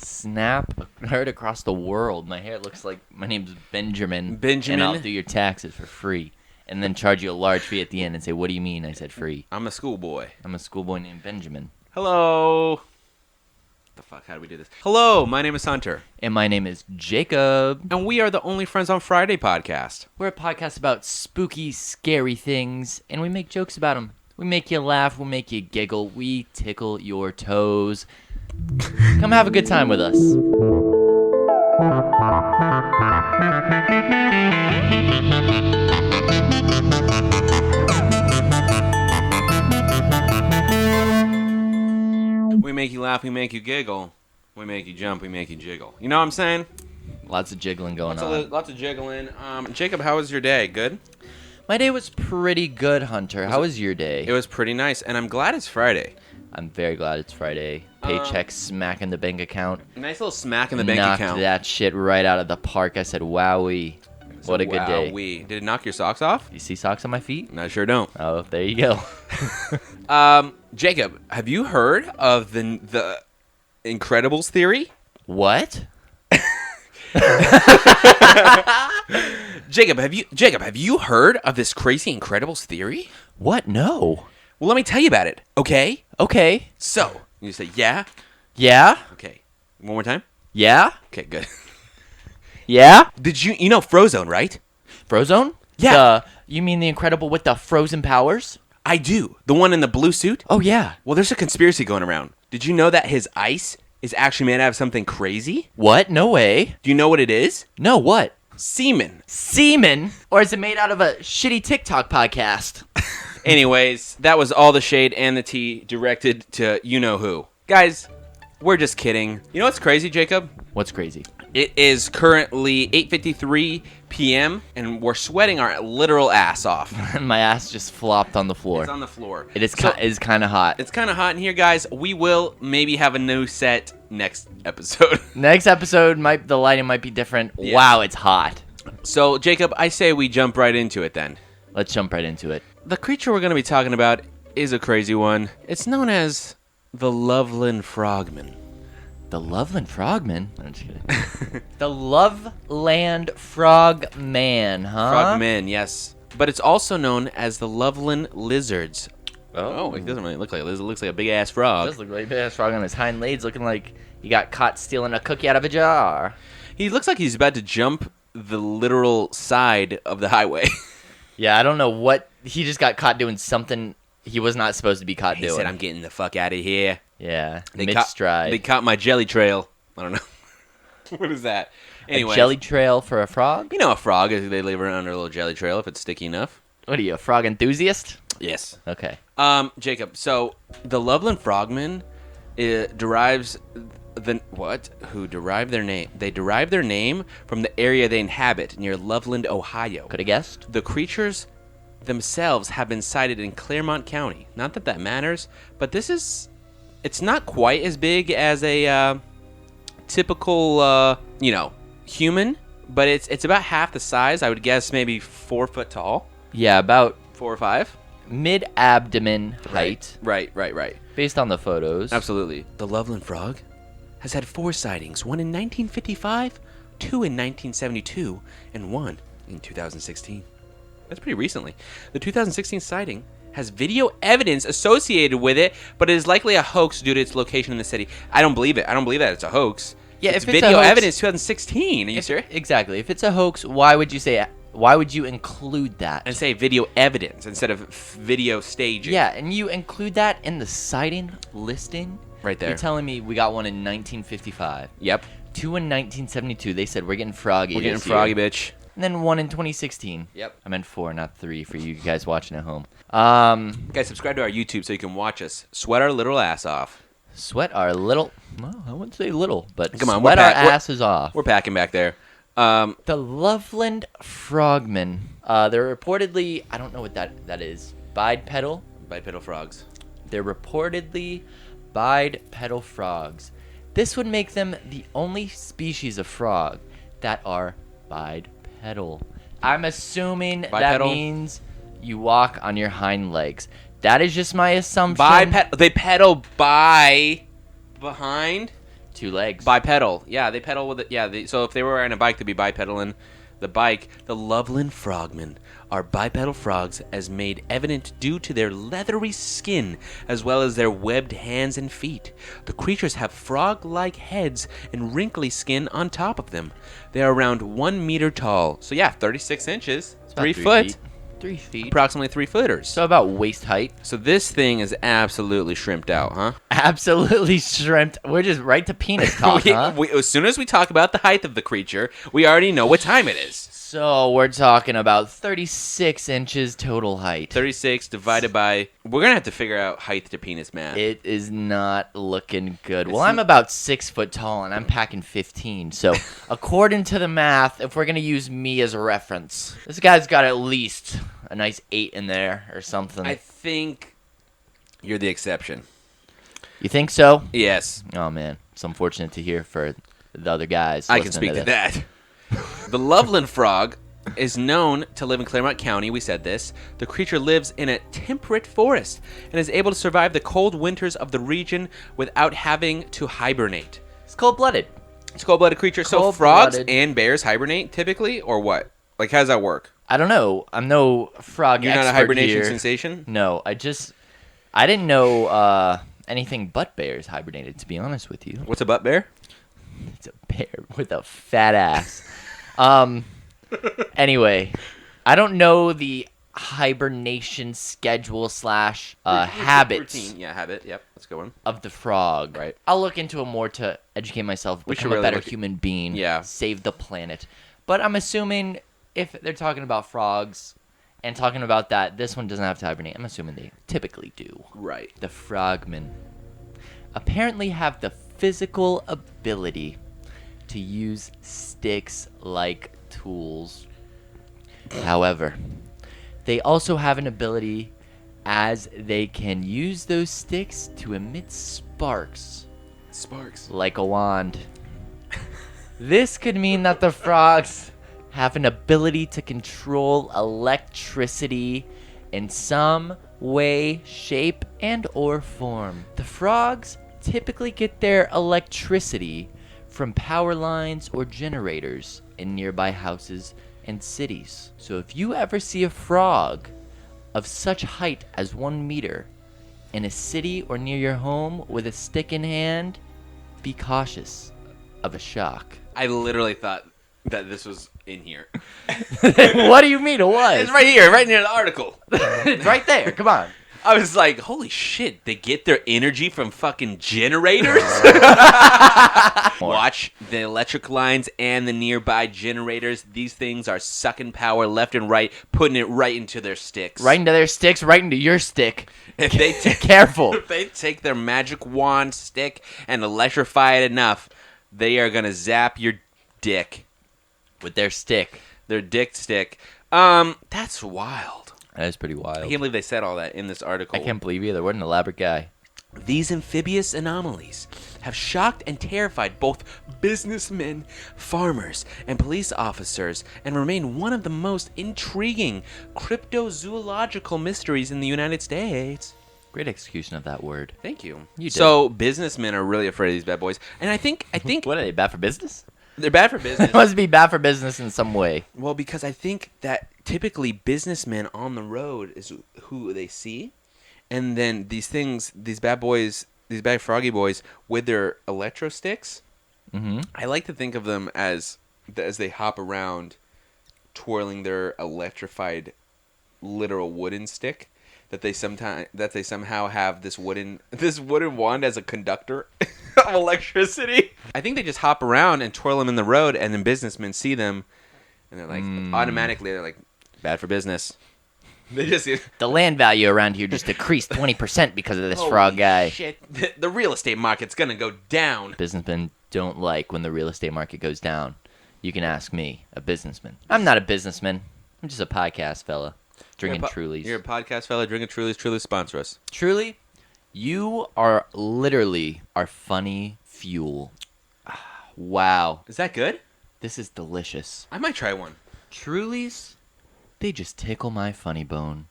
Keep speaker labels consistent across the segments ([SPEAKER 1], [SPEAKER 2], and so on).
[SPEAKER 1] snap heard across the world. My hair looks like my name's Benjamin.
[SPEAKER 2] Benjamin.
[SPEAKER 1] And I'll do your taxes for free. And then charge you a large fee at the end and say, what do you mean? I said free.
[SPEAKER 2] I'm a schoolboy.
[SPEAKER 1] I'm a schoolboy named Benjamin.
[SPEAKER 2] Hello. The fuck? How do we do this? Hello, my name is Hunter.
[SPEAKER 1] And my name is Jacob.
[SPEAKER 2] And we are the Only Friends on Friday podcast.
[SPEAKER 1] We're a podcast about spooky, scary things. And we make jokes about them. We make you laugh. We make you giggle. We tickle your toes. Come have a good time with us.
[SPEAKER 2] We make you laugh, we make you giggle. We make you jump, we make you jiggle. You know what I'm saying?
[SPEAKER 1] Lots of jiggling going on.
[SPEAKER 2] Lots of jiggling. Jacob, how was your day? Good?
[SPEAKER 1] My day was pretty good, Hunter. How was your day?
[SPEAKER 2] It was pretty nice, and I'm glad it's Friday.
[SPEAKER 1] I'm very glad it's Friday. Paycheck smack in the bank account.
[SPEAKER 2] Nice little smack in the bank
[SPEAKER 1] Knocked
[SPEAKER 2] account.
[SPEAKER 1] that shit right out of the park. I said, wowee. What a good day.
[SPEAKER 2] Did it knock your socks off?
[SPEAKER 1] You see socks on my feet?
[SPEAKER 2] I sure don't.
[SPEAKER 1] Oh, there you go.
[SPEAKER 2] Jacob, have you heard of the Incredibles theory?
[SPEAKER 1] What?
[SPEAKER 2] Jacob, have you heard of this crazy Incredibles theory?
[SPEAKER 1] What? No.
[SPEAKER 2] Well, let me tell you about it, okay?
[SPEAKER 1] Okay.
[SPEAKER 2] So, you say, yeah?
[SPEAKER 1] Yeah?
[SPEAKER 2] Okay. One more time?
[SPEAKER 1] Yeah?
[SPEAKER 2] Okay, good.
[SPEAKER 1] Yeah?
[SPEAKER 2] Did you know Frozone, right?
[SPEAKER 1] Frozone?
[SPEAKER 2] Yeah.
[SPEAKER 1] You mean the Incredible with the frozen powers?
[SPEAKER 2] I do. The one in the blue suit?
[SPEAKER 1] Oh, yeah.
[SPEAKER 2] Well, there's a conspiracy going around. Did you know that his ice is actually made out of something crazy?
[SPEAKER 1] What? No way.
[SPEAKER 2] Do you know what it is?
[SPEAKER 1] No, what?
[SPEAKER 2] Semen.
[SPEAKER 1] Semen? Or is it made out of a shitty TikTok podcast?
[SPEAKER 2] Anyways, that was all the shade and the tea directed to you-know-who. Guys, we're just kidding. You know what's crazy, Jacob?
[SPEAKER 1] What's crazy?
[SPEAKER 2] It is currently 8:53 p.m., and we're sweating our literal ass off.
[SPEAKER 1] My ass just flopped on the floor.
[SPEAKER 2] It's on the floor.
[SPEAKER 1] It is kind of hot.
[SPEAKER 2] It's kind of hot in here, guys. We will maybe have a new set next episode.
[SPEAKER 1] Next episode, the lighting might be different.
[SPEAKER 2] Yeah.
[SPEAKER 1] Wow, it's hot.
[SPEAKER 2] So, Jacob, I say we jump right into it then.
[SPEAKER 1] Let's jump right into it.
[SPEAKER 2] The creature we're going to be talking about is a crazy one. It's known as the Loveland Frogman.
[SPEAKER 1] The Loveland Frogman? I'm just kidding. The Loveland Frogman, huh?
[SPEAKER 2] Frogman, yes. But it's also known as the Loveland Lizards.
[SPEAKER 1] Oh,
[SPEAKER 2] it doesn't really look like a lizard. It looks like a big-ass frog.
[SPEAKER 1] It does look like a big-ass frog on his hind legs, looking like he got caught stealing a cookie out of a jar.
[SPEAKER 2] He looks like he's about to jump the literal side of the highway.
[SPEAKER 1] Yeah, I don't know what... He just got caught doing something he was not supposed to be caught doing.
[SPEAKER 2] He said, I'm getting the fuck out of here.
[SPEAKER 1] Yeah,
[SPEAKER 2] They
[SPEAKER 1] mid-stride.
[SPEAKER 2] caught my jelly trail. I don't know. What is that? Anyway,
[SPEAKER 1] A jelly trail for a frog?
[SPEAKER 2] You know a frog, they live under a little jelly trail if it's sticky enough.
[SPEAKER 1] What are you, a frog enthusiast?
[SPEAKER 2] Yes.
[SPEAKER 1] Okay.
[SPEAKER 2] Jacob, so the Loveland Frogman derives their name. They derive their name from the area they inhabit near Loveland, Ohio.
[SPEAKER 1] Could have guessed.
[SPEAKER 2] The creatures themselves have been sighted in Claremont County. Not that that matters, but it's not quite as big as a typical, human, but it's about half the size. I would guess maybe 4 foot tall.
[SPEAKER 1] Yeah, about
[SPEAKER 2] 4 or 5.
[SPEAKER 1] mid-abdomen height.
[SPEAKER 2] Right.
[SPEAKER 1] Based on the photos.
[SPEAKER 2] Absolutely. The Loveland Frog has had 4 sightings, one in 1955, 2 in 1972, and 1 in 2016. That's pretty recently. The 2016 sighting has video evidence associated with it, but it is likely a hoax due to its location in the city. I don't believe it. I don't believe that it's a hoax.
[SPEAKER 1] Yeah,
[SPEAKER 2] it's
[SPEAKER 1] if it's
[SPEAKER 2] video
[SPEAKER 1] a hoax,
[SPEAKER 2] evidence 2016. Are you serious?
[SPEAKER 1] Exactly. If it's a hoax, why would you include that?
[SPEAKER 2] And say video evidence instead of video staging.
[SPEAKER 1] Yeah, and you include that in the sighting listing?
[SPEAKER 2] Right there.
[SPEAKER 1] You're telling me we got one in 1955.
[SPEAKER 2] Yep.
[SPEAKER 1] 2 in 1972. They said we're getting froggy.
[SPEAKER 2] We're getting
[SPEAKER 1] this
[SPEAKER 2] froggy,
[SPEAKER 1] year.
[SPEAKER 2] bitch.
[SPEAKER 1] And then 1 in 2016.
[SPEAKER 2] Yep.
[SPEAKER 1] I meant 4, not 3 for you guys watching at home.
[SPEAKER 2] Guys, subscribe to our YouTube so you can watch us sweat our literal ass off.
[SPEAKER 1] Sweat our little... Well, I wouldn't say little, but
[SPEAKER 2] Come on,
[SPEAKER 1] sweat our asses off.
[SPEAKER 2] We're packing back there.
[SPEAKER 1] The Loveland Frogman. They're reportedly... I don't know what that is. Bipedal?
[SPEAKER 2] Bipedal frogs.
[SPEAKER 1] They're reportedly bipedal frogs. This would make them the only species of frog that are bipedal. I'm assuming that
[SPEAKER 2] Bipedal?
[SPEAKER 1] means you walk on your hind legs. That is just my assumption.
[SPEAKER 2] They pedal behind?
[SPEAKER 1] 2 legs.
[SPEAKER 2] Bipedal. Yeah, they pedal with it. Yeah, so if they were riding a bike, they'd be bipedaling the bike. The Loveland Frogman are bipedal frogs, as made evident due to their leathery skin as well as their webbed hands and feet. The creatures have frog-like heads and wrinkly skin on top of them. They are around 1 meter tall. So yeah, 36 inches,
[SPEAKER 1] It's about
[SPEAKER 2] 3
[SPEAKER 1] 3
[SPEAKER 2] foot,
[SPEAKER 1] feet. 3 feet.
[SPEAKER 2] approximately 3 footers.
[SPEAKER 1] So about waist height.
[SPEAKER 2] So this thing is absolutely shrimped out, huh?
[SPEAKER 1] Absolutely shrimped. We're just right to penis talk, huh?
[SPEAKER 2] As soon as we talk about the height of the creature, we already know what time it is.
[SPEAKER 1] So we're talking about 36 inches total height.
[SPEAKER 2] 36 divided by... We're going to have to figure out height to penis math.
[SPEAKER 1] It is not looking good. Well, I'm about 6 foot tall, and I'm packing 15. So according to the math, if we're going to use me as a reference, this guy's got at least a nice 8 in there or something.
[SPEAKER 2] I think you're the exception.
[SPEAKER 1] You think so?
[SPEAKER 2] Yes.
[SPEAKER 1] Oh, man. It's unfortunate to hear for the other guys.
[SPEAKER 2] I can speak to that. The Loveland frog is known to live in Claremont County. We said this. The creature lives in a temperate forest and is able to survive the cold winters of the region without having to hibernate.
[SPEAKER 1] It's cold-blooded.
[SPEAKER 2] It's a cold-blooded creature. So frogs and bears hibernate typically, or what? Like, how does that work?
[SPEAKER 1] I don't know. I'm no frog
[SPEAKER 2] You're
[SPEAKER 1] expert
[SPEAKER 2] not a hibernation
[SPEAKER 1] here.
[SPEAKER 2] sensation?
[SPEAKER 1] No, I didn't know anything but bears hibernated, to be honest with you.
[SPEAKER 2] What's a butt bear?
[SPEAKER 1] It's a bear with a fat ass. Anyway, I don't know the hibernation schedule / habits
[SPEAKER 2] Routine. Yeah, habit. Yep, that's a good one.
[SPEAKER 1] of the frog.
[SPEAKER 2] Right.
[SPEAKER 1] I'll look into it more to educate myself,
[SPEAKER 2] We should
[SPEAKER 1] become a
[SPEAKER 2] really
[SPEAKER 1] better
[SPEAKER 2] look-
[SPEAKER 1] human being,
[SPEAKER 2] Yeah.
[SPEAKER 1] save the planet. But I'm assuming if they're talking about frogs and talking about that, this one doesn't have to hibernate. I'm assuming they typically do.
[SPEAKER 2] Right.
[SPEAKER 1] The frogmen apparently have the physical ability to use sticks like tools. However, they also have an ability as they can use those sticks to emit sparks
[SPEAKER 2] Sparks.
[SPEAKER 1] like a wand. This could mean that the frogs have an ability to control electricity in some way, shape, and or form. The frogs typically get their electricity from power lines or generators in nearby houses and cities. So if you ever see a frog of such height as 1 meter in a city or near your home with a stick in hand, be cautious of a shock.
[SPEAKER 2] I literally thought that this was in here.
[SPEAKER 1] What do you mean it was?
[SPEAKER 2] It's right here, right near the article.
[SPEAKER 1] It's right there. Come on.
[SPEAKER 2] I was like, holy shit, they get their energy from fucking generators? Watch the electric lines and the nearby generators. These things are sucking power left and right, putting it right into their sticks.
[SPEAKER 1] Right into their sticks, right into your stick.
[SPEAKER 2] If they
[SPEAKER 1] Careful.
[SPEAKER 2] If they take their magic wand stick and electrify it enough, they are going to zap your dick.
[SPEAKER 1] With their stick.
[SPEAKER 2] Their dick stick. That's wild.
[SPEAKER 1] That is pretty wild.
[SPEAKER 2] I can't believe they said all that in this article.
[SPEAKER 1] I can't believe either. What an elaborate guy.
[SPEAKER 2] These amphibious anomalies have shocked and terrified both businessmen, farmers, and police officers, and remain one of the most intriguing cryptozoological mysteries in the United States.
[SPEAKER 1] Great execution of that word.
[SPEAKER 2] Thank you.
[SPEAKER 1] You did.
[SPEAKER 2] So businessmen are really afraid of these bad boys, and I think
[SPEAKER 1] What are they, bad for business?
[SPEAKER 2] they're bad for business.
[SPEAKER 1] It must be bad for business in some way.
[SPEAKER 2] Well, because I think that typically businessmen on the road is who they see, and then these bad boys, these bad froggy boys with their electro sticks.
[SPEAKER 1] Mm-hmm.
[SPEAKER 2] I like to think of them as they hop around, twirling their electrified, literal wooden stick. That they somehow have this wooden wand as a conductor of electricity. I think they just hop around and twirl them in the road, and then businessmen see them, and they're like automatically they're like bad for business. They just
[SPEAKER 1] The land value around here just decreased 20% because of this frog guy.
[SPEAKER 2] Shit, the real estate market's gonna go down.
[SPEAKER 1] Businessmen don't like when the real estate market goes down. You can ask me, a businessman. I'm not a businessman. I'm just a podcast fella. Drinking Trulies.
[SPEAKER 2] You're a podcast fella drinking Trulies. Trulies sponsor us.
[SPEAKER 1] Truly, you are literally our funny fuel. Wow.
[SPEAKER 2] Is that good?
[SPEAKER 1] This is delicious.
[SPEAKER 2] I might try one.
[SPEAKER 1] Trulies, they just tickle my funny bone.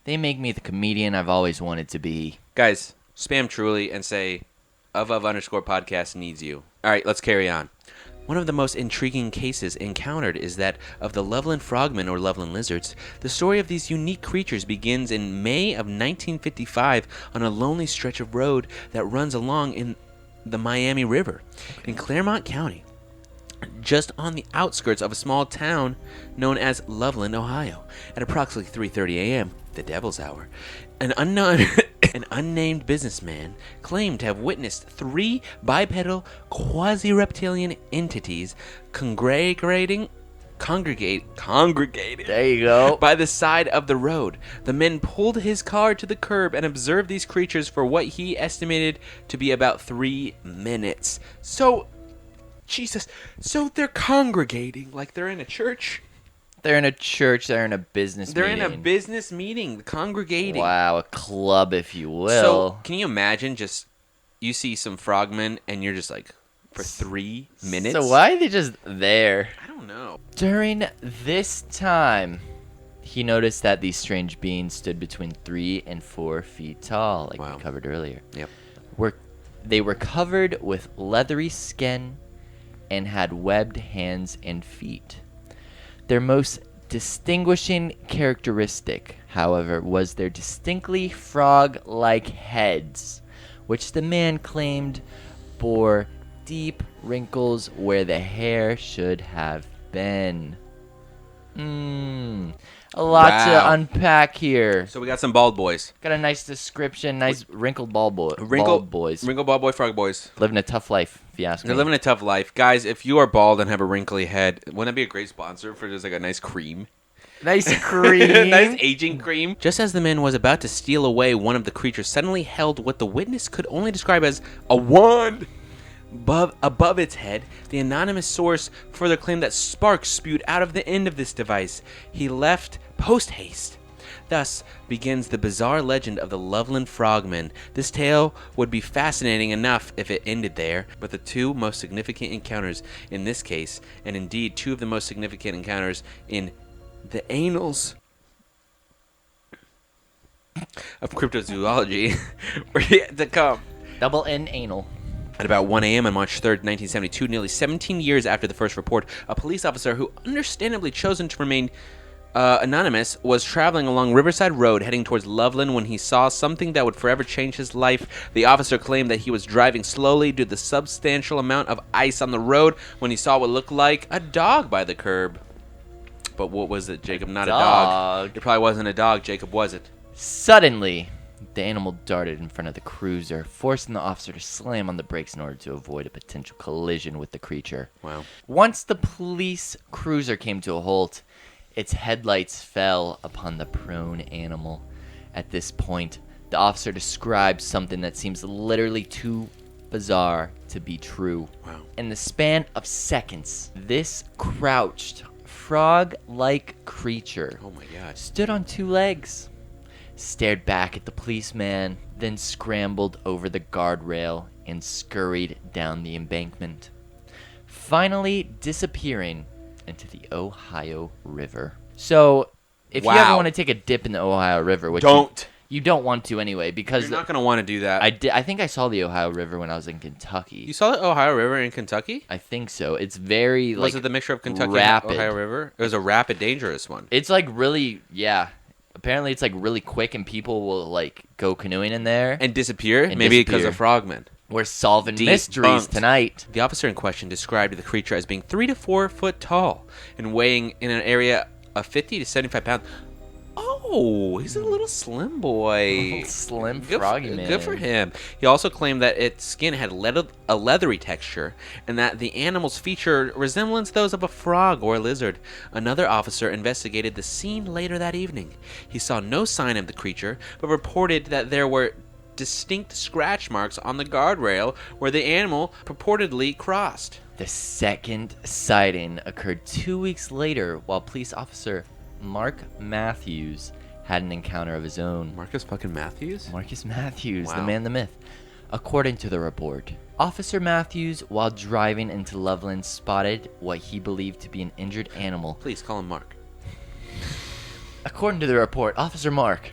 [SPEAKER 1] They make me the comedian I've always wanted to be.
[SPEAKER 2] Guys, spam Truly and say, _podcast needs you. All right, let's carry on. One of the most intriguing cases encountered is that of the Loveland Frogman or Loveland lizards. The story of these unique creatures begins in May of 1955 on a lonely stretch of road that runs along in the Miami River in Claremont County, just on the outskirts of a small town known as Loveland, Ohio. At approximately 3:30 a.m., the devil's hour, an unnamed businessman claimed to have witnessed 3 bipedal quasi-reptilian entities congregating
[SPEAKER 1] There you go.
[SPEAKER 2] by the side of the road. The men pulled his car to the curb and observed these creatures for what he estimated to be about 3 minutes. So, Jesus, so they're congregating like they're in a church?
[SPEAKER 1] They're in a church. They're in a business
[SPEAKER 2] They're
[SPEAKER 1] meeting.
[SPEAKER 2] in a business meeting, congregating.
[SPEAKER 1] Wow, a club, if you will.
[SPEAKER 2] So, can you imagine just, you see some frogmen and you're just like, for 3 minutes?
[SPEAKER 1] So why are they just there?
[SPEAKER 2] I don't know.
[SPEAKER 1] During this time, he noticed that these strange beings stood between 3 and 4 feet tall, like
[SPEAKER 2] Wow.
[SPEAKER 1] we covered earlier.
[SPEAKER 2] Yep.
[SPEAKER 1] They were covered with leathery skin and had webbed hands and feet. Their most distinguishing characteristic, however, was their distinctly frog-like heads, which the man claimed bore deep wrinkles where the hair should have been. A lot
[SPEAKER 2] Wow.
[SPEAKER 1] to unpack here.
[SPEAKER 2] So we got some bald boys.
[SPEAKER 1] Got a nice description, nice wrinkled bald boys.
[SPEAKER 2] Wrinkled bald boy, frog boys.
[SPEAKER 1] Living a tough life, if you ask
[SPEAKER 2] They're
[SPEAKER 1] me.
[SPEAKER 2] living a tough life. Guys, if you are bald and have a wrinkly head, wouldn't that be a great sponsor for just like a nice cream?
[SPEAKER 1] Nice cream.
[SPEAKER 2] Nice aging cream. Just as the man was about to steal away, one of the creatures suddenly held what the witness could only describe as a wand above its head. The anonymous source further claimed that sparks spewed out of the end of this device. He left post haste. Thus begins the bizarre legend of the Loveland Frogman. This tale would be fascinating enough if it ended there, but the 2 most significant encounters in this case, and indeed 2 of the most significant encounters in the annals of cryptozoology were yet to come.
[SPEAKER 1] Double N anal.
[SPEAKER 2] At about 1 a.m. on March 3rd, 1972, nearly 17 years after the first report, a police officer who understandably chosen to remain anonymous was traveling along Riverside Road heading towards Loveland when he saw something that would forever change his life. The officer claimed that he was driving slowly due to the substantial amount of ice on the road when he saw what looked like a dog by the curb. But what was it, Jacob? Not a dog. It probably wasn't a dog, Jacob, was it?
[SPEAKER 1] Suddenly, the animal darted in front of the cruiser, forcing the officer to slam on the brakes in order to avoid a potential collision with the creature.
[SPEAKER 2] Wow.
[SPEAKER 1] Once the police cruiser came to a halt, its headlights fell upon the prone animal. At this point, the officer described something that seems literally too bizarre to be true.
[SPEAKER 2] Wow.
[SPEAKER 1] In the span of seconds, this crouched, frog-like creature
[SPEAKER 2] Oh my God.
[SPEAKER 1] stood on 2 legs, stared back at the policeman, then scrambled over the guardrail and scurried down the embankment, finally disappearing into the Ohio River. So, if you ever
[SPEAKER 2] Wow.
[SPEAKER 1] want to take a dip in the Ohio River, which
[SPEAKER 2] Don't.
[SPEAKER 1] you don't want to anyway, because
[SPEAKER 2] You're not going to want to do that.
[SPEAKER 1] I think I saw the Ohio River when I was in Kentucky.
[SPEAKER 2] You saw the Ohio River in Kentucky?
[SPEAKER 1] I think so. It's very
[SPEAKER 2] Was
[SPEAKER 1] like
[SPEAKER 2] it the mixture of Kentucky
[SPEAKER 1] rapid.
[SPEAKER 2] and Ohio River? It was a rapid, dangerous one.
[SPEAKER 1] It's like really, yeah. Apparently, it's like really quick, and people will like go canoeing in there.
[SPEAKER 2] And disappear?
[SPEAKER 1] And
[SPEAKER 2] Maybe because
[SPEAKER 1] disappear.
[SPEAKER 2] of frogmen.
[SPEAKER 1] We're solving mysteries
[SPEAKER 2] Debunked.
[SPEAKER 1] tonight.
[SPEAKER 2] The officer in question described the creature as being 3 to 4 foot tall and weighing in an area of 50 to 75 pounds. Oh, he's a little slim boy.
[SPEAKER 1] Slim
[SPEAKER 2] Good
[SPEAKER 1] froggy man.
[SPEAKER 2] Good for him. He also claimed that its skin had a leathery texture and that the animal's featured resemblance those of a frog or a lizard. Another officer investigated the scene later that evening. He saw no sign of the creature, but reported that there were distinct scratch marks on the guardrail where the animal purportedly crossed.
[SPEAKER 1] The second sighting occurred 2 weeks later while police officer Mark Matthews had an encounter of his own.
[SPEAKER 2] Marcus fucking Matthews?
[SPEAKER 1] Marcus Matthews, the
[SPEAKER 2] Wow.
[SPEAKER 1] man, the myth. According to the report, Officer Matthews, while driving into Loveland, spotted what he believed to be an injured animal.
[SPEAKER 2] Please call him Mark.
[SPEAKER 1] According to the report, Officer Mark,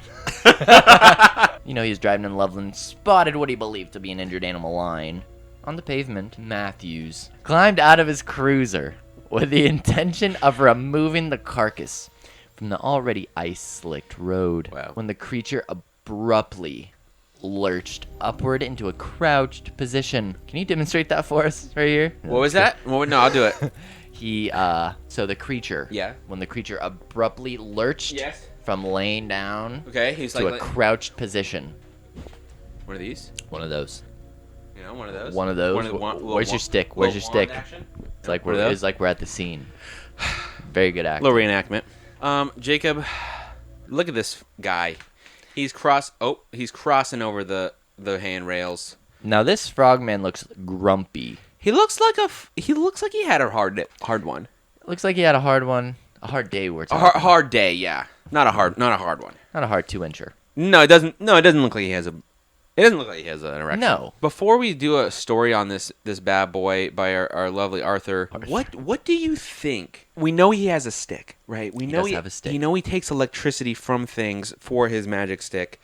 [SPEAKER 1] he was driving in Loveland, spotted what he believed to be an injured animal lying on the pavement, Matthews climbed out of his cruiser with the intention of removing the carcass from the already ice-slicked road.
[SPEAKER 2] Wow.
[SPEAKER 1] When the creature abruptly lurched upward into a crouched position. Can you demonstrate that for us right here?
[SPEAKER 2] What was that? Well, no, I'll do it.
[SPEAKER 1] So the creature.
[SPEAKER 2] Yeah.
[SPEAKER 1] When the creature abruptly lurched
[SPEAKER 2] Yes.
[SPEAKER 1] from laying down
[SPEAKER 2] Okay, he's
[SPEAKER 1] to
[SPEAKER 2] like
[SPEAKER 1] a crouched position.
[SPEAKER 2] one of these.
[SPEAKER 1] One of those.
[SPEAKER 2] You know, one of those.
[SPEAKER 1] One of those. Where's your stick? Where's your stick? It's like we're at the scene. Very good acting.
[SPEAKER 2] Little reenactment. Jacob, look at this guy. He's crossing over the handrails.
[SPEAKER 1] Now this frogman looks grumpy.
[SPEAKER 2] He looks like he had a hard one.
[SPEAKER 1] Looks like he had a hard one. A hard day. We're
[SPEAKER 2] A
[SPEAKER 1] talking.
[SPEAKER 2] hard day, yeah. Not a hard one.
[SPEAKER 1] Not a hard 2-incher.
[SPEAKER 2] No, it doesn't. No, it doesn't look like he has a. It doesn't look like he has an erection.
[SPEAKER 1] No.
[SPEAKER 2] Before we do a story on this bad boy by our lovely Arthur, what do you think? We know he has a stick, right? We know
[SPEAKER 1] does have a stick.
[SPEAKER 2] You know he takes electricity from things for his magic stick.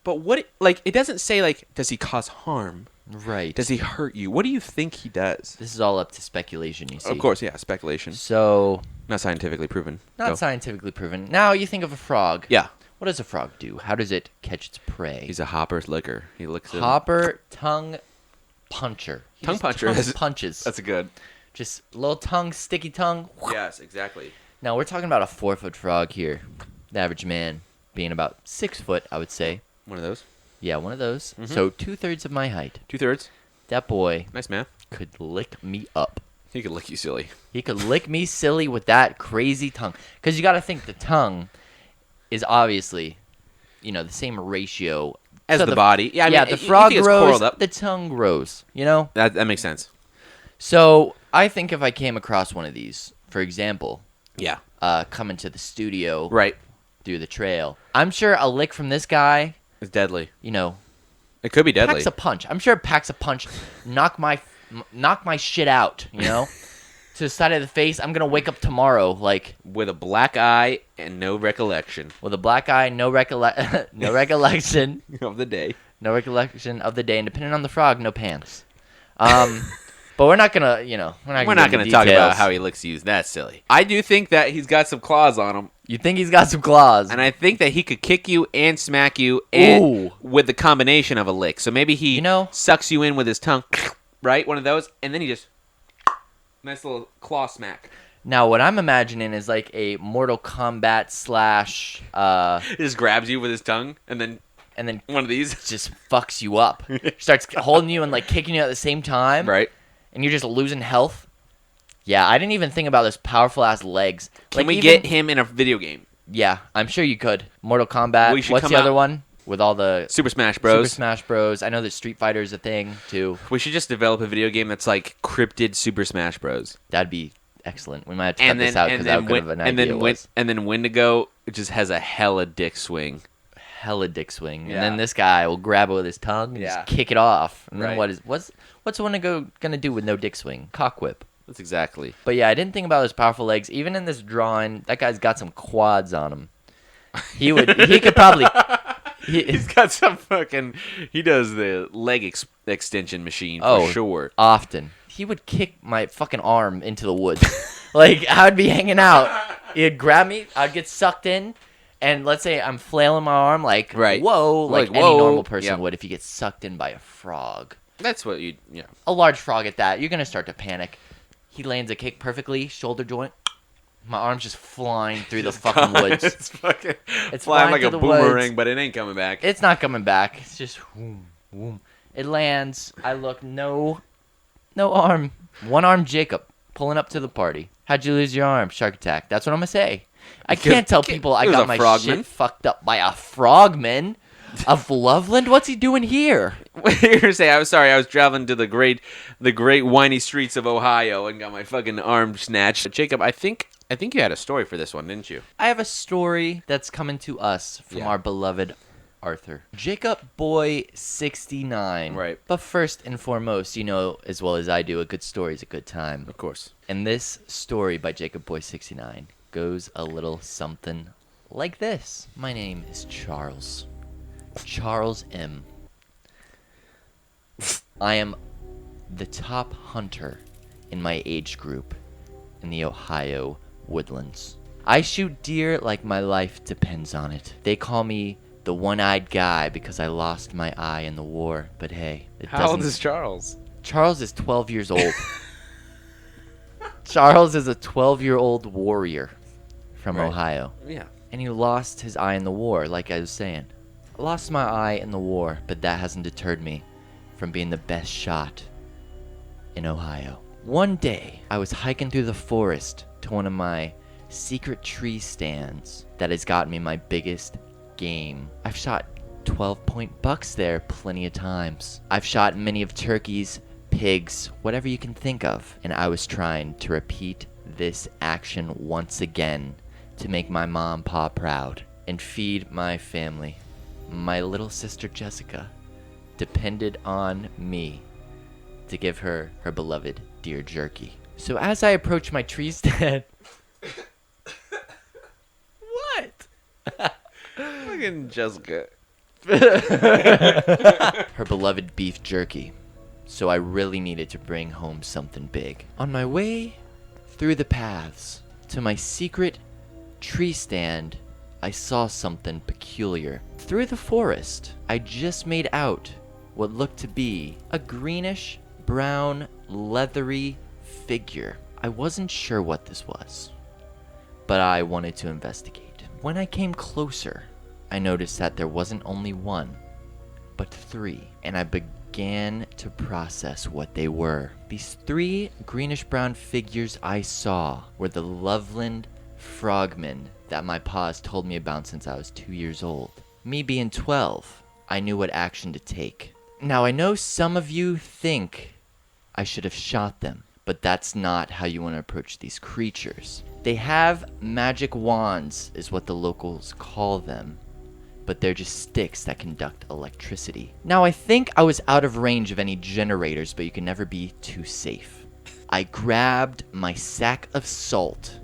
[SPEAKER 2] But it doesn't say like, does he cause harm?
[SPEAKER 1] Right.
[SPEAKER 2] Does he hurt you? What do you think he does?
[SPEAKER 1] This is all up to speculation, you see.
[SPEAKER 2] Of course, yeah, speculation.
[SPEAKER 1] So,
[SPEAKER 2] Not scientifically proven.
[SPEAKER 1] not
[SPEAKER 2] Go.
[SPEAKER 1] scientifically proven. Now you think of a frog.
[SPEAKER 2] Yeah.
[SPEAKER 1] What does a frog do? How does it catch its prey?
[SPEAKER 2] He's a hopper's licker. He licks it.
[SPEAKER 1] Hopper tongue puncher. He
[SPEAKER 2] Tongue
[SPEAKER 1] just
[SPEAKER 2] puncher.
[SPEAKER 1] tongue punches.
[SPEAKER 2] That's a good.
[SPEAKER 1] Just little tongue, sticky tongue.
[SPEAKER 2] Yes, exactly.
[SPEAKER 1] Now we're talking about a 4-foot frog here. The average man being about 6 foot, I would say.
[SPEAKER 2] One of those.
[SPEAKER 1] Yeah, one of those. So 2/3 of my height.
[SPEAKER 2] 2/3.
[SPEAKER 1] That boy
[SPEAKER 2] Nice man.
[SPEAKER 1] could lick me up.
[SPEAKER 2] He could lick you silly.
[SPEAKER 1] He could lick me silly with that crazy tongue. Because you got to think the tongue is obviously, the same ratio
[SPEAKER 2] As
[SPEAKER 1] to
[SPEAKER 2] the body. Yeah, I mean,
[SPEAKER 1] the
[SPEAKER 2] you
[SPEAKER 1] frog
[SPEAKER 2] think it's
[SPEAKER 1] grows,
[SPEAKER 2] coiled up.
[SPEAKER 1] the tongue grows, you know?
[SPEAKER 2] That makes sense.
[SPEAKER 1] So I think if I came across one of these, for example,
[SPEAKER 2] Yeah.
[SPEAKER 1] coming to the studio
[SPEAKER 2] Right.
[SPEAKER 1] through the trail, I'm sure a lick from this guy,
[SPEAKER 2] It's deadly.
[SPEAKER 1] It
[SPEAKER 2] It could be deadly.
[SPEAKER 1] packs a punch. I'm sure it packs a punch. Knock my shit out, to the side of the face. I'm going to wake up tomorrow,
[SPEAKER 2] With a black eye and no recollection
[SPEAKER 1] with a black eye, no recollection.
[SPEAKER 2] of the day.
[SPEAKER 1] No recollection of the day, and depending on the frog, no pants. But we're not gonna,
[SPEAKER 2] We're not going to talk about how he licks you. That's silly. I do think that he's got some claws on him.
[SPEAKER 1] You think he's got some claws?
[SPEAKER 2] And I think that he could kick you and smack you and
[SPEAKER 1] Ooh.
[SPEAKER 2] with the combination of a lick. So maybe he sucks you in with his tongue, right? One of those. And then he just, nice little claw smack.
[SPEAKER 1] Now, what I'm imagining is like a Mortal Kombat /
[SPEAKER 2] He just grabs you with his tongue and then one of these.
[SPEAKER 1] just fucks you up. Starts holding you and kicking you at the same time.
[SPEAKER 2] Right.
[SPEAKER 1] And you're just losing health. Yeah, I didn't even think about those powerful ass legs.
[SPEAKER 2] Can we get him in a video game?
[SPEAKER 1] Yeah, I'm sure you could. Mortal Kombat.
[SPEAKER 2] We should
[SPEAKER 1] What's
[SPEAKER 2] come
[SPEAKER 1] the other
[SPEAKER 2] out-
[SPEAKER 1] one? With all the
[SPEAKER 2] Super Smash Bros.
[SPEAKER 1] Super Smash Bros. I know that Street Fighter is a thing too.
[SPEAKER 2] We should just develop a video game that's like cryptid Super Smash Bros.
[SPEAKER 1] That'd be excellent. We might have to cut this out because how good of an idea it was.
[SPEAKER 2] And then Wendigo just has a hella dick swing.
[SPEAKER 1] Hella dick swing,
[SPEAKER 2] Yeah.
[SPEAKER 1] and then this guy will grab it with his tongue and
[SPEAKER 2] Yeah.
[SPEAKER 1] just kick it off. And then
[SPEAKER 2] Right.
[SPEAKER 1] what's Wendigo gonna do with no dick swing? Cock whip.
[SPEAKER 2] That's exactly.
[SPEAKER 1] But yeah, I didn't think about those powerful legs. Even in this drawing, that guy's got some quads on him. He could probably.
[SPEAKER 2] He's got some fucking. He does the leg extension machine for sure.
[SPEAKER 1] Often. He would kick my fucking arm into the woods. I'd be hanging out. He'd grab me. I'd get sucked in. And let's say I'm flailing my arm
[SPEAKER 2] Right.
[SPEAKER 1] whoa, like any
[SPEAKER 2] whoa.
[SPEAKER 1] normal person
[SPEAKER 2] Yep.
[SPEAKER 1] would if you get sucked in by a frog.
[SPEAKER 2] That's what you. Yeah.
[SPEAKER 1] A large frog at that. You're going to start to panic. He lands a kick perfectly, shoulder joint. My arm's just flying through the fucking woods.
[SPEAKER 2] It's fucking.
[SPEAKER 1] It's
[SPEAKER 2] flying like
[SPEAKER 1] through
[SPEAKER 2] a
[SPEAKER 1] the
[SPEAKER 2] boomerang,
[SPEAKER 1] woods.
[SPEAKER 2] but it ain't coming back.
[SPEAKER 1] It's not coming back. It's just whoom, whoom. It lands. I look, no arm. One arm Jacob pulling up to the party. How'd you lose your arm? Shark attack. That's what I'm going to say. I can't tell people I
[SPEAKER 2] It was
[SPEAKER 1] got
[SPEAKER 2] a
[SPEAKER 1] my
[SPEAKER 2] frogman.
[SPEAKER 1] shit fucked up by a frogman of Loveland. What's he doing here?
[SPEAKER 2] You're gonna say, I was sorry. I was traveling to the great winey streets of Ohio and got my fucking arm snatched. Jacob, I think you had a story for this one, didn't you?
[SPEAKER 1] I have a story that's coming to us from our beloved Arthur. Jacob Boy 69.
[SPEAKER 2] Right.
[SPEAKER 1] But first and foremost, you know as well as I do, a good story is a good time.
[SPEAKER 2] Of course.
[SPEAKER 1] And this story by Jacob Boy 69 goes a little something like this. My name is Charles. Charles M. I am the top hunter in my age group in the Ohio woodlands. I shoot deer like my life depends on it. They call me the one-eyed guy because I lost my eye in the war, but hey,
[SPEAKER 2] How old is Charles?
[SPEAKER 1] Charles is 12 years old. Charles is a 12-year-old warrior from Ohio.
[SPEAKER 2] Yeah.
[SPEAKER 1] And he lost his eye in the war, like I was saying. I lost my eye in the war, but that hasn't deterred me from being the best shot in Ohio. One day, I was hiking through the forest to one of my secret tree stands that has gotten me my biggest game. I've shot 12-point bucks there plenty of times. I've shot many of turkeys, pigs, whatever you can think of. And I was trying to repeat this action once again to make my mom and pa proud and feed my family. My little sister Jessica depended on me to give her her beloved deer jerky. So as I approached my tree stand... What?
[SPEAKER 2] Fucking Jessica.
[SPEAKER 1] Her beloved beef jerky. So I really needed to bring home something big. On my way through the paths to my secret tree stand, I saw something peculiar. Through the forest, I just made out what looked to be a greenish, brown, leathery figure. I wasn't sure what this was, but I wanted to investigate. When I came closer, I noticed that there wasn't only one, but three, and I began to process what they were. These three greenish-brown figures I saw were the Loveland Frogman that my pa's told me about since I was 2 years old. Me being 12, I knew what action to take. Now, I know some of you think I should have shot them, but that's not how you want to approach these creatures. They have magic wands, is what the locals call them, but they're just sticks that conduct electricity. Now, I think I was out of range of any generators, but you can never be too safe. I grabbed my sack of salt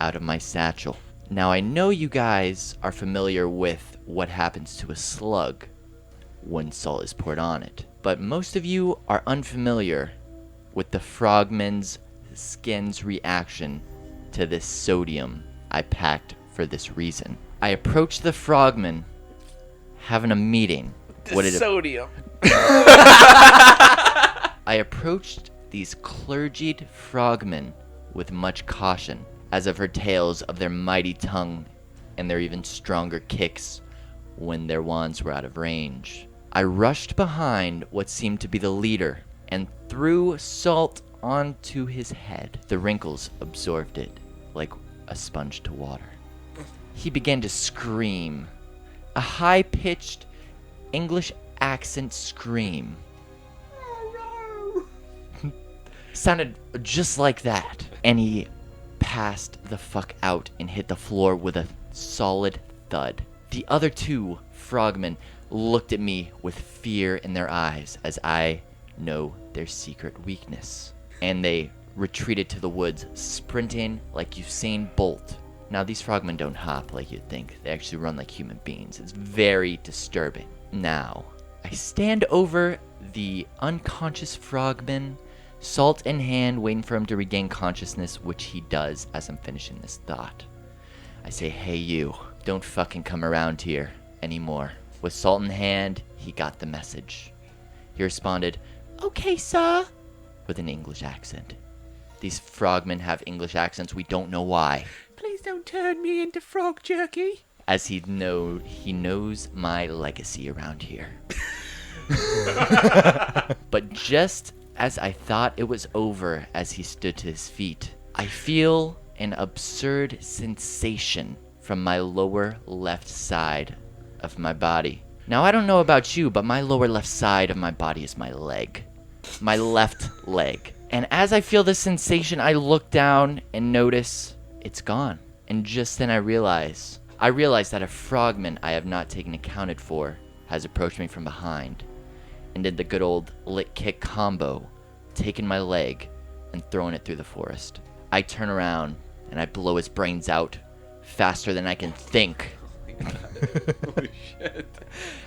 [SPEAKER 1] out of my satchel. Now, I know you guys are familiar with what happens to a slug when salt is poured on it, but most of you are unfamiliar with the frogman's skin's reaction to this sodium I packed for this reason. I approached the frogman having a meeting.
[SPEAKER 2] Sodium.
[SPEAKER 1] I approached these clergied frogmen with much caution, as I've heard tales of their mighty tongue and their even stronger kicks when their wands were out of range. I rushed behind what seemed to be the leader and threw salt onto his head. The wrinkles absorbed it like a sponge to water. He began to scream, a high-pitched English accent scream. Sounded just like that. And he passed the fuck out and hit the floor with a solid thud. The other two frogmen looked at me with fear in their eyes, as I know their secret weakness. And they retreated to the woods, sprinting like Usain Bolt. Now, these frogmen don't hop like you'd think. They actually run like human beings. It's very disturbing. Now, I stand over the unconscious frogman, salt in hand, waiting for him to regain consciousness, which he does as I'm finishing this thought. I say, hey you, don't fucking come around here anymore. With salt in hand, he got the message. He responded, okay, sir, with an English accent. These frogmen have English accents, we don't know why.
[SPEAKER 2] Please don't turn me into frog jerky.
[SPEAKER 1] As he knows my legacy around here. But just as I thought it was over, as he stood to his feet, I feel an absurd sensation from my lower left side of my body. Now, I don't know about you, but my lower left side of my body is my leg. My left leg. And as I feel this sensation, I look down and notice it's gone. And just then I realize that a frogman I have not taken accounted for has approached me from behind and did the good old lick kick combo, taking my leg and throwing it through the forest. I turn around and I blow his brains out faster than I can think.
[SPEAKER 2] Oh my Holy shit.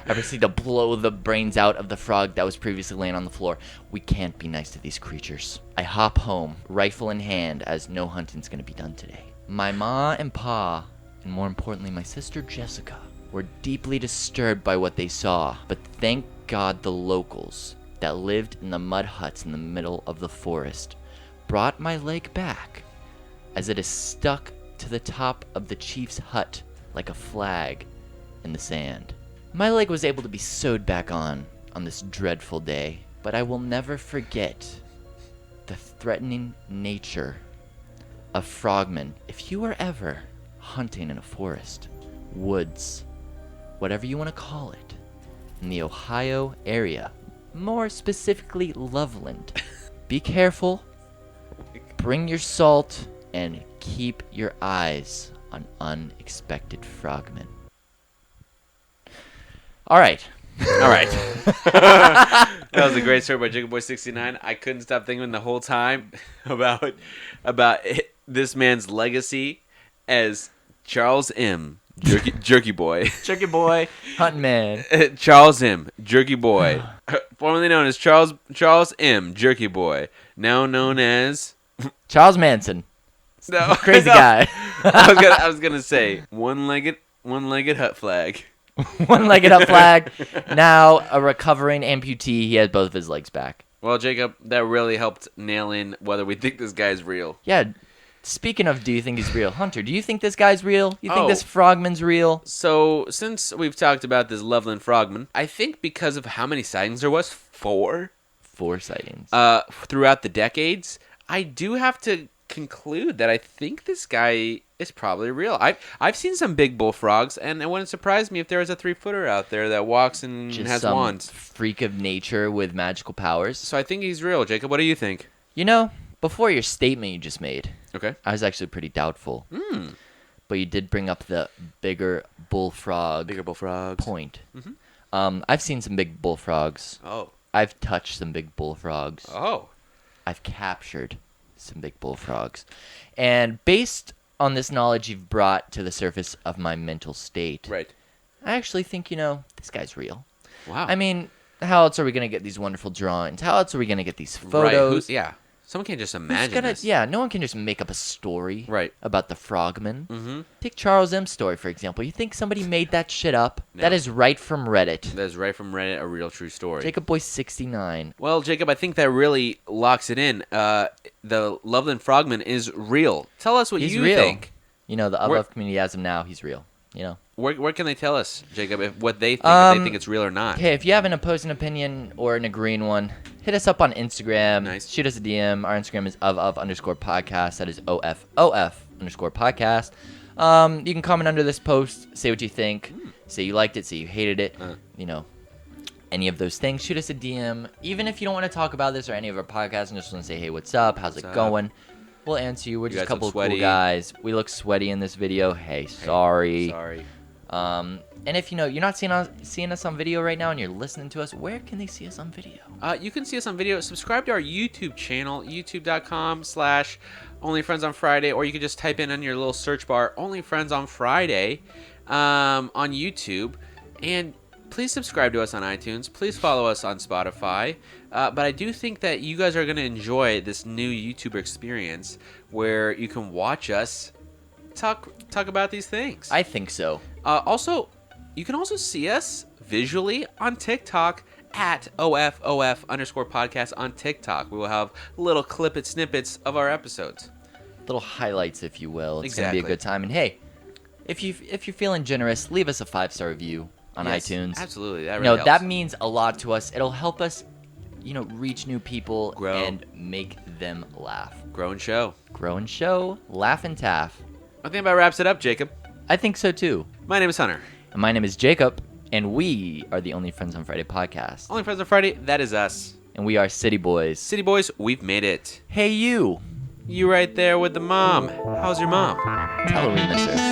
[SPEAKER 1] I proceed to blow the brains out of the frog that was previously laying on the floor. We can't be nice to these creatures. I hop home, rifle in hand, as no hunting's gonna be done today. My ma and pa, and more importantly my sister Jessica, were deeply disturbed by what they saw. But thank God the locals that lived in the mud huts in the middle of the forest brought my leg back, as it is stuck to the top of the chief's hut like a flag in the sand. My leg was able to be sewed back on this dreadful day, but I will never forget the threatening nature of frogmen. If you were ever hunting in a forest, woods, whatever you want to call it, in the Ohio area, more specifically Loveland, be careful, bring your salt, and keep your eyes on unexpected frogmen. All right.
[SPEAKER 2] That was a great story by Jacob Boy 69. I couldn't stop thinking the whole time about this man's legacy as Charles M. Jerky Boy.
[SPEAKER 1] Jerky Boy, hunting man.
[SPEAKER 2] Charles M. Jerky Boy, formerly known as Charles M. Jerky Boy, now known as
[SPEAKER 1] Charles Manson.
[SPEAKER 2] No,
[SPEAKER 1] Crazy
[SPEAKER 2] no.
[SPEAKER 1] guy.
[SPEAKER 2] I was gonna say one-legged hut flag.
[SPEAKER 1] One-legged up flag. Now a recovering amputee. He has both of his legs back.
[SPEAKER 2] Well, Jacob, that really helped nail in whether we think this guy's real.
[SPEAKER 1] Yeah. Speaking of, do you think he's real, Hunter? Do you think this guy's real? You think
[SPEAKER 2] Oh.
[SPEAKER 1] this frogman's real?
[SPEAKER 2] So, since we've talked about this Loveland Frogman, I think because of how many sightings there was, 4
[SPEAKER 1] sightings.
[SPEAKER 2] throughout the decades, I do have to conclude that I think this guy is probably real. I've seen some big bullfrogs, and it wouldn't surprise me if there was a 3-footer out there that walks and
[SPEAKER 1] Just
[SPEAKER 2] has
[SPEAKER 1] some
[SPEAKER 2] wands.
[SPEAKER 1] freak of nature with magical powers.
[SPEAKER 2] So I think he's real. Jacob, what do you think?
[SPEAKER 1] You know, before your statement you just made,
[SPEAKER 2] Okay.
[SPEAKER 1] I was actually pretty doubtful. But you did bring up the bigger bullfrog
[SPEAKER 2] Bigger bullfrogs.
[SPEAKER 1] point. I've seen some big bullfrogs.
[SPEAKER 2] Oh.
[SPEAKER 1] I've touched some big bullfrogs.
[SPEAKER 2] Oh.
[SPEAKER 1] I've captured some big bullfrogs. And based on this knowledge you've brought to the surface of my mental state,
[SPEAKER 2] Right.
[SPEAKER 1] I actually think, this guy's real.
[SPEAKER 2] Wow.
[SPEAKER 1] I mean, how else are we going to get these wonderful drawings? How else are we going to get these
[SPEAKER 2] right.
[SPEAKER 1] photos?
[SPEAKER 2] Yeah. Someone can't just
[SPEAKER 1] Who's
[SPEAKER 2] imagine this.
[SPEAKER 1] Yeah, no one can just make up a story
[SPEAKER 2] Right.
[SPEAKER 1] about the frogman.
[SPEAKER 2] Mm-hmm.
[SPEAKER 1] Take Charles M's story, for example. You think somebody made that shit up?
[SPEAKER 2] No.
[SPEAKER 1] That is right from Reddit.
[SPEAKER 2] That's right from Reddit, a real true story.
[SPEAKER 1] Jacob Boy 69.
[SPEAKER 2] Well, Jacob, I think that really locks it in. The Loveland Frogman is real. Tell us what
[SPEAKER 1] He's
[SPEAKER 2] you
[SPEAKER 1] real.
[SPEAKER 2] think.
[SPEAKER 1] The
[SPEAKER 2] Where-
[SPEAKER 1] OFOF community as of now, he's real.
[SPEAKER 2] Where can they tell us, Jacob, what they think, if they think it's real or not?
[SPEAKER 1] Okay, if you have an opposing opinion or an agreeing one, hit us up on Instagram.
[SPEAKER 2] Nice.
[SPEAKER 1] Shoot us a DM. Our Instagram is _podcast. That is OFOF_podcast. You can comment under this post, say what you think, say you liked it, say you hated it, any of those things. Shoot us a DM. Even if you don't want to talk about this or any of our podcasts and just want to say, hey, what's up? How's it
[SPEAKER 2] up?
[SPEAKER 1] going? We'll answer you. We're
[SPEAKER 2] You
[SPEAKER 1] just a
[SPEAKER 2] guys look
[SPEAKER 1] couple of
[SPEAKER 2] sweaty.
[SPEAKER 1] cool guys. We look sweaty in this video. Hey, sorry.
[SPEAKER 2] Sorry.
[SPEAKER 1] And if you're not seeing us on video right now and you're listening to us, where can they see us on video?
[SPEAKER 2] You can see us on video. Subscribe to our YouTube channel, youtube.com/OnlyFriendsOnFriday, or you can just type in on your little search bar, OnlyFriendsOnFriday, on YouTube. And please subscribe to us on iTunes. Please follow us on Spotify. But I do think that you guys are going to enjoy this new YouTuber experience where you can watch us talk about these things.
[SPEAKER 1] I think so.
[SPEAKER 2] Also, you can also see us visually on TikTok at OFOF_podcast on TikTok. We will have little snippets of our episodes.
[SPEAKER 1] Little highlights, if you will. It's
[SPEAKER 2] Exactly.
[SPEAKER 1] gonna be a good time. And hey, if you're feeling generous, leave us a 5-star review on
[SPEAKER 2] Yes,
[SPEAKER 1] iTunes.
[SPEAKER 2] Absolutely, that really helps.
[SPEAKER 1] That means a lot to us. It'll help us, reach new people
[SPEAKER 2] Grow.
[SPEAKER 1] and make them laugh.
[SPEAKER 2] Grow and show.
[SPEAKER 1] Grow and show, laugh and taff.
[SPEAKER 2] I think that wraps it up, Jacob.
[SPEAKER 1] I think so too.
[SPEAKER 2] My name is Hunter.
[SPEAKER 1] And my name is Jacob, and we are the Only Friends on Friday podcast.
[SPEAKER 2] Only Friends on Friday, that is us.
[SPEAKER 1] And we are City Boys.
[SPEAKER 2] City Boys, we've made it.
[SPEAKER 1] Hey, you.
[SPEAKER 2] You right there with the mom. How's your mom?
[SPEAKER 1] Tell her we miss her.